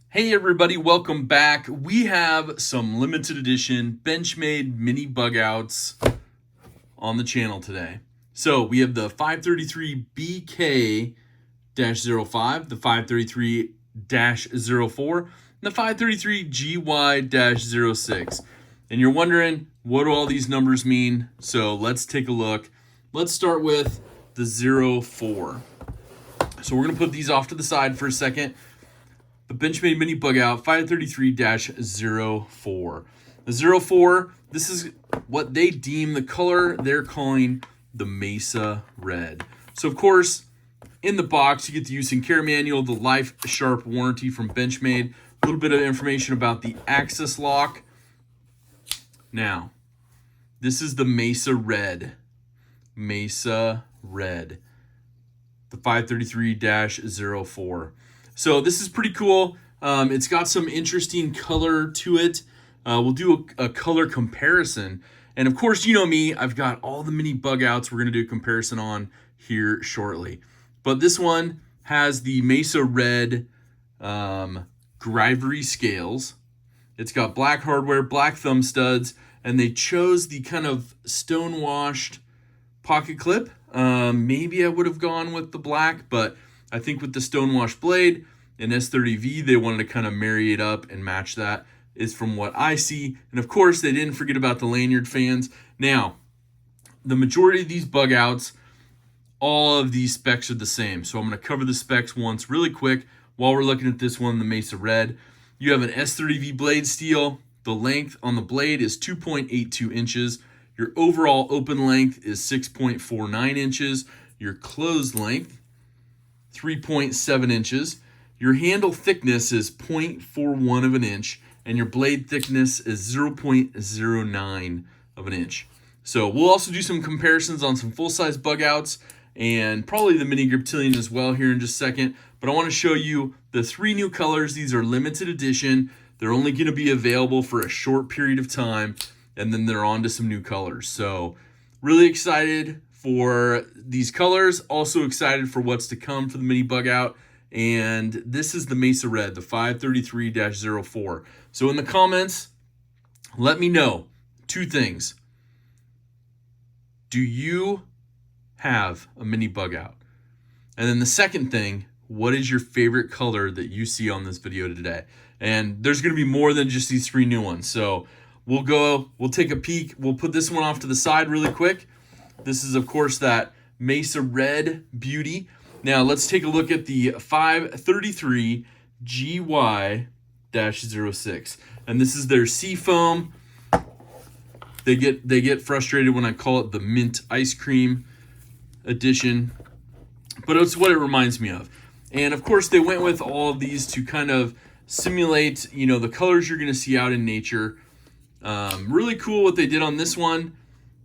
Hey everybody, welcome back. We have some limited edition Benchmade mini bug outs on the channel today. So we have the 533BK-05, the 533-04, and the 533GY-06. And you're wondering, what do all these numbers mean? So let's take a look. Let's start with the 04. So we're going to put these off to the side for a second. The Benchmade Mini Bug Out 533-04. The 04, this is what they deem the color they're calling the Mesa Red. So, of course, in the box, you get the use and care manual, the Life Sharp warranty from Benchmade, a little bit of information about the access lock. Now, this is the Mesa Red. Mesa Red. The 533-04. So this is pretty cool. It's got some interesting color to it. We'll do a color comparison. And of course, you know me, I've got all the mini bug outs we're going to do a comparison on here shortly. But this one has the Mesa Red Grivery scales. It's got black hardware, black thumb studs, and they chose the kind of stone-washed pocket clip. Maybe I would have gone with the black, but I think with the Stonewash blade and S30V, they wanted to kind of marry it up and match that, is from what I see. And of course, they didn't forget about the lanyard fans. Now, the majority of these bug outs, all of these specs are the same. So I'm going to cover the specs once really quick while we're looking at this one, the Mesa Red. You have an S30V blade steel. The length on the blade is 2.82 inches. Your overall open length is 6.49 inches. Your closed length, 3.7 inches. Your handle thickness is 0.41 of an inch, and your blade thickness is 0.09 of an inch. So we'll also do some comparisons on some full-size bug outs and probably the mini Griptilian as well here in just a second. But I want to show you the 3 new colors. These are limited edition. They're only going to be available for a short period of time, and then they're on to some new colors. So really excited for these colors, also excited for what's to come for the mini bug out. And this is the Mesa Red, the 533-04. So in the comments, let me know 2 things. Do you have a mini bug out? And then the second thing, what is your favorite color that you see on this video today? And there's going to be more than just these 3 new ones. So we'll take a peek. We'll put this one off to the side really quick. This is, of course, that Mesa Red beauty. Now, let's take a look at the 533GY-06. And this is their Seafoam. They get frustrated when I call it the mint ice cream edition. But it's what it reminds me of. And, of course, they went with all of these to kind of simulate, the colors you're going to see out in nature. Really cool what they did on this one.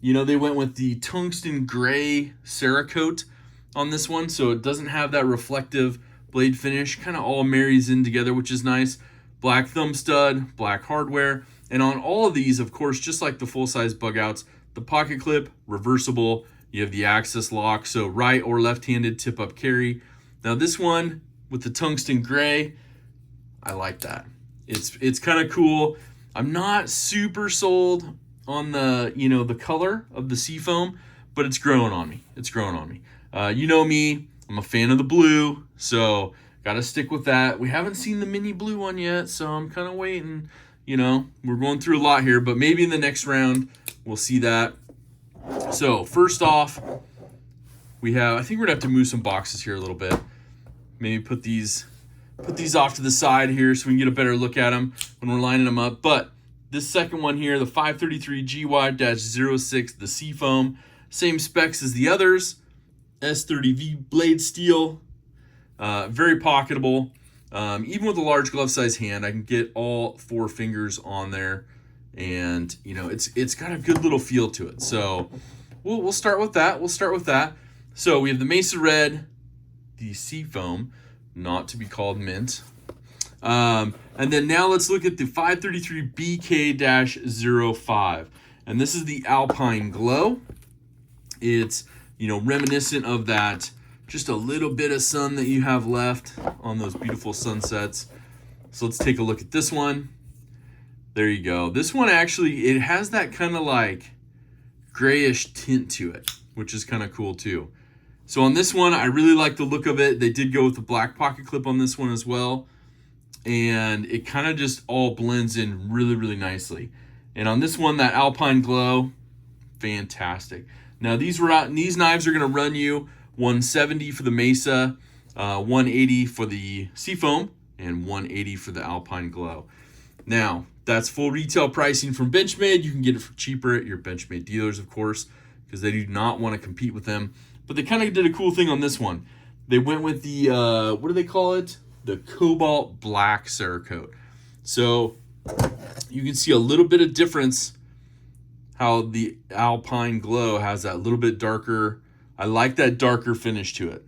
They went with the tungsten gray Cerakote on this one, so it doesn't have that reflective blade finish. Kind of all marries in together, which is nice. Black thumb stud, black hardware. And on all of these, of course, just like the full-size bug outs, the pocket clip, reversible. You have the access lock, so right or left-handed tip-up carry. Now this one with the tungsten gray, I like that. It's kind of cool. I'm not super sold on the, the color of the Seafoam, but it's growing on me. It's growing on me. You know me, I'm a fan of the blue, so got to stick with that. We haven't seen the mini blue one yet, so I'm kind of waiting. We're going through a lot here, but maybe in the next round we'll see that. So first off, I think we're gonna have to move some boxes here a little bit. Maybe put these off to the side here so we can get a better look at them when we're lining them up. But this second one here, the 533GY-06, the Seafoam, same specs as the others. S30V blade steel, very pocketable. Even with a large glove size hand, I can get all 4 fingers on there, and it's got a good little feel to it. So we'll start with that. So we have the Mesa Red, the Seafoam, not to be called mint. And then now let's look at the 533BK-05. And this is the Alpine Glow. It's, reminiscent of that, just a little bit of sun that you have left on those beautiful sunsets. So let's take a look at this one. There you go. This one actually, it has that kind of like grayish tint to it, which is kind of cool too. So on this one, I really like the look of it. They did go with the black pocket clip on this one as well. And it kind of just all blends in really, really nicely. And on this one, that Alpine Glow, fantastic. Now these knives are gonna run you $170 for the Mesa, $180 for the Seafoam, and $180 for the Alpine Glow. Now, that's full retail pricing from Benchmade. You can get it for cheaper at your Benchmade dealers, of course, because they do not want to compete with them. But they kind of did a cool thing on this one. They went with the, what do they call it? The Cobalt Black Cerakote. So you can see a little bit of difference how the Alpine Glow has that little bit darker. I like that darker finish to it.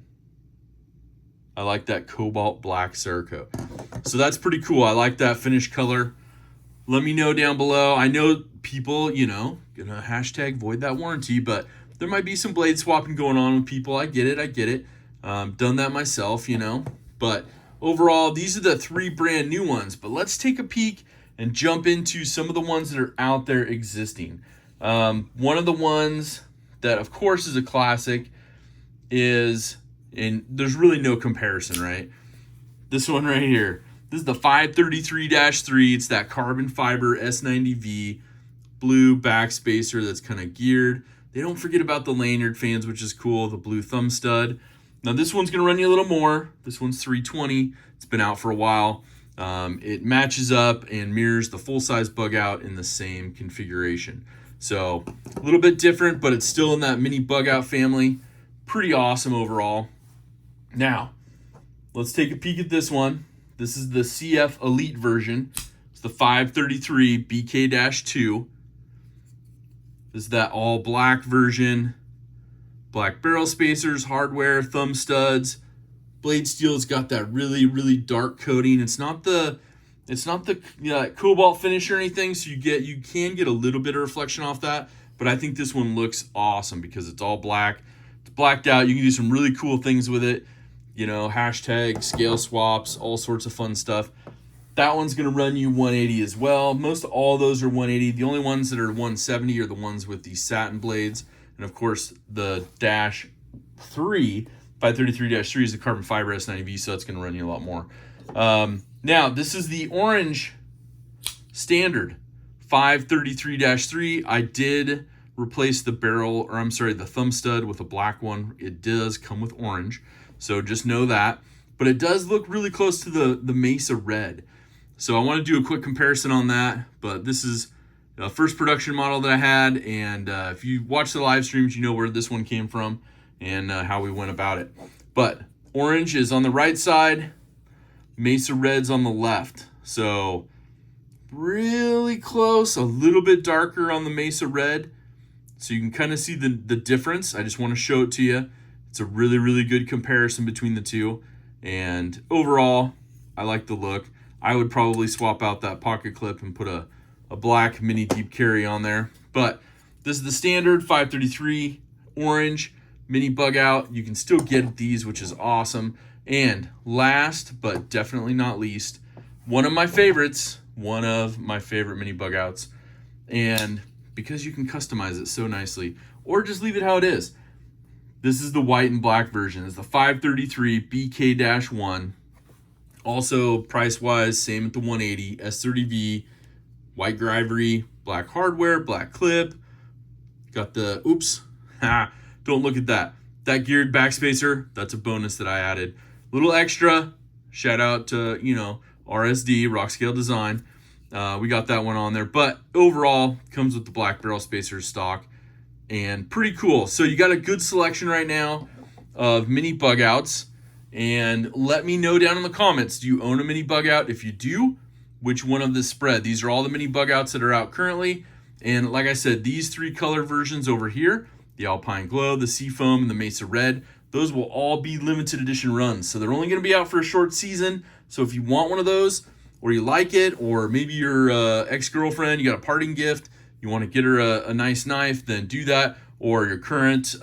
I like that Cobalt Black Cerakote. So that's pretty cool. I like that finish color. Let me know down below. I know people, gonna hashtag void that warranty, but there might be some blade swapping going on with people. I get it. Done that myself, But overall, these are the 3 brand new ones. But let's take a peek and jump into some of the ones that are out there existing. One of the ones that, of course, is a classic is, and there's really no comparison, right? This one right here. This is the 533-3. It's that carbon fiber S90V blue backspacer that's kind of geared. They don't forget about the lanyard fans, which is cool. The blue thumb stud. Now this one's gonna run you a little more. This one's $320. It's been out for a while. It matches up and mirrors the full-size Bugout in the same configuration. So a little bit different, but it's still in that mini Bugout family. Pretty awesome overall. Now, let's take a peek at this one. This is the CF Elite version. It's the 533 BK-2. This is that all black version. Black barrel spacers, hardware, thumb studs. Blade steel's got that really, really dark coating. It's not the cobalt finish or anything, so you can get a little bit of reflection off that, but I think this one looks awesome because it's all black. It's blacked out. You can do some really cool things with it. Hashtag scale swaps, all sorts of fun stuff. That one's going to run you $180 as well. Most all those are $180. The only ones that are $170 are the ones with the satin blades. And of course, the Dash 3, 533-3 is the carbon fiber S90V, so that's going to run you a lot more. Now, this is the orange standard 533-3. I did replace the the thumb stud with a black one. It does come with orange. So just know that. But it does look really close to the Mesa Red. So I want to do a quick comparison on that. But this is the first production model that I had. And if you watch the live streams, you know where this one came from and how we went about it. But orange is on the right side. Mesa Red's on the left. So really close. A little bit darker on the Mesa Red. So you can kind of see the difference. I just want to show it to you. It's a really, really good comparison between the two. And overall, I like the look. I would probably swap out that pocket clip and put a black mini deep carry on there. But this is the standard 533 orange mini Bugout. You can still get these, which is awesome. And last, but definitely not least, one of my favorite mini Bugouts. And because you can customize it so nicely, or just leave it how it is. This is the white and black version. It's the 533 BK-1. Also, price-wise, same at the 180. S30V, white Grivery, black hardware, black clip. Got the, don't look at that. That geared backspacer, that's a bonus that I added. Little extra, shout out to, RSD, Rock Scale Design. We got that one on there. But overall, comes with the black barrel spacer stock. And pretty cool. So you got a good selection right now of mini Bugouts. And let me know down in the comments, do you own a mini Bugout? If you do, which one of this spread? These are all the mini Bugouts that are out currently. And like I said, these 3 color versions over here, the Alpine Glow, the Seafoam, and the Mesa Red, those will all be limited edition runs. So they're only going to be out for a short season. So if you want one of those, or you like it, or maybe your ex-girlfriend, you got a parting gift, you want to get her a nice knife, then do that. Or your current,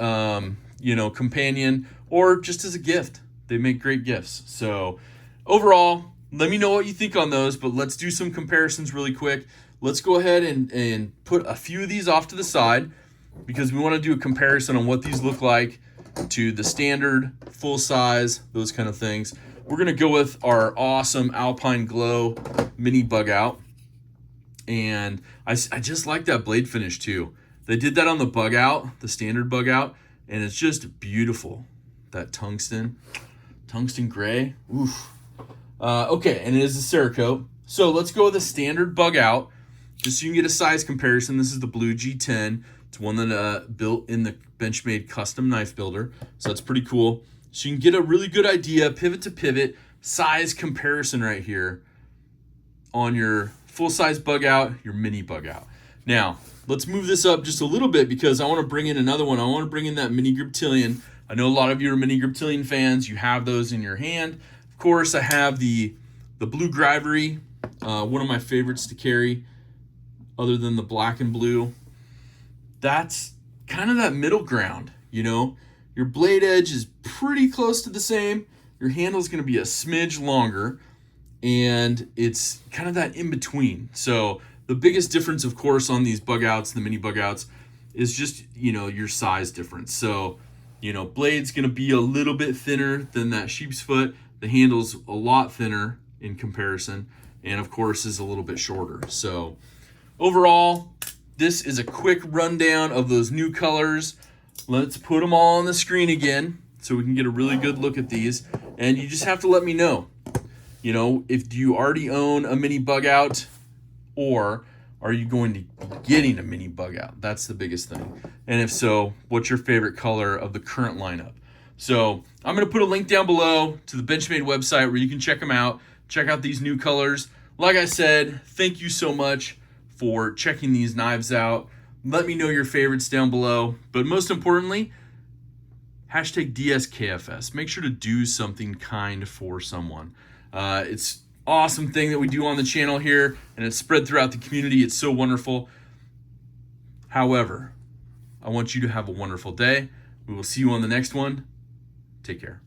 companion, or just as a gift. They make great gifts. So overall, Let me know what you think on those, but let's do some comparisons really quick. Let's go ahead and put a few of these off to the side because we want to do a comparison on what these look like to the standard, full size, those kind of things. We're going to go with our awesome Alpine Glow mini Bugout. And I just like that blade finish too. They did that on the Bugout, the standard Bugout, and it's just beautiful. That tungsten gray. Oof. Okay, and it is a Cerakote. So let's go with the standard Bugout, just so you can get a size comparison. This is the blue G10. It's one that built in the Benchmade custom knife builder. So that's pretty cool. So you can get a really good idea, pivot to pivot, size comparison right here on your full-size Bugout, your mini Bugout. Now, let's move this up just a little bit because I want to bring in another one. I want to bring in that mini Griptilian. I know a lot of you are mini Griptilian fans. You have those in your hand. Of course, I have the blue Grivery, one of my favorites to carry, other than the black and blue. That's kind of that middle ground, you know. Your blade edge is pretty close to the same. Your handle is going to be a smidge longer, and it's kind of that in between. So the biggest difference, of course, on these Bugouts, the mini Bugouts, is just, you know, your size difference. So, you know, blade's going to be a little bit thinner than that sheep's foot. The handle's a lot thinner in comparison, and of course is a little bit shorter. So overall, this is a quick rundown of those new colors. Let's put them all on the screen again so we can get a really good look at these. And you just have to let me know, you know, if you already own a mini Bugout, or are you going to be getting a mini Bugout? That's the biggest thing. And if so, what's your favorite color of the current lineup? So I'm going to put a link down below to the Benchmade website where you can check them out. Check out these new colors. Like I said, thank you so much for checking these knives out. Let me know your favorites down below. But most importantly, hashtag DSKFS. Make sure to do something kind for someone. It's awesome thing that we do on the channel here, and it's spread throughout the community. It's so wonderful. However, I want you to have a wonderful day. We will see you on the next one. Take care.